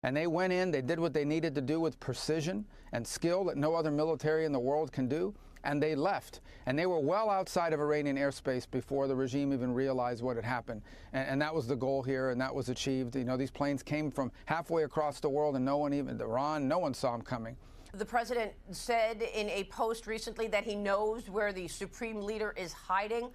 And they went in, they did what they needed to do with precision and skill that no other military in the world can do, and they left. And they were well outside of Iranian airspace before the regime even realized what had happened. And that was the goal here, and that was achieved. You know, these planes came from halfway across the world, and no one, even Iran, no one saw them coming. The president said in a post recently that he knows where the supreme leader is hiding,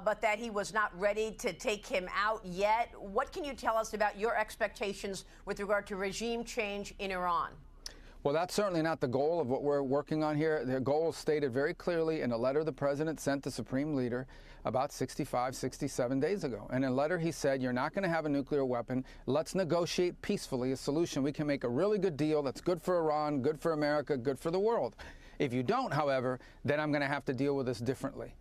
but that he was not ready to take him out yet. What can you tell us about your expectations with regard to regime change in Iran? Well, that's certainly not the goal of what we're working on here. The goal is stated very clearly in a letter the president sent the supreme leader about 65, 67 days ago. And in a letter he said, you're not going to have a nuclear weapon. Let's negotiate peacefully a solution. We can make a really good deal that's good for Iran, good for America, good for the world. If you don't, however, then I'm going to have to deal with this differently.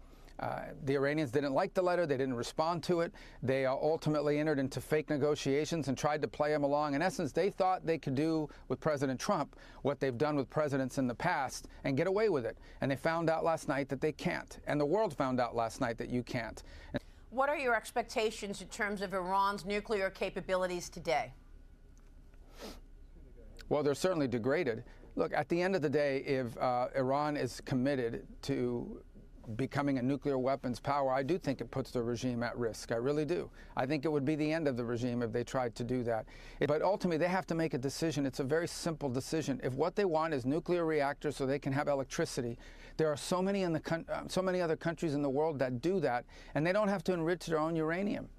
The Iranians didn't like the letter. They didn't respond to it. They ultimately entered into fake negotiations and tried to play them along. In essence, they thought they could do with President Trump what they've done with presidents in the past and get away with it. And they found out last night that they can't. And the world found out last night that you can't. What are your expectations in terms of Iran's nuclear capabilities today? Well, they're certainly degraded. Look, at the end of the day, if Iran is committed to becoming a nuclear weapons power, I do think it puts the regime at risk. I really do. I think it would be the end of the regime if they tried to do that. But ultimately, they have to make a decision. It's a very simple decision. If what they want is nuclear reactors so they can have electricity, there are so many other countries in the world that do that, and they don't have to enrich their own uranium.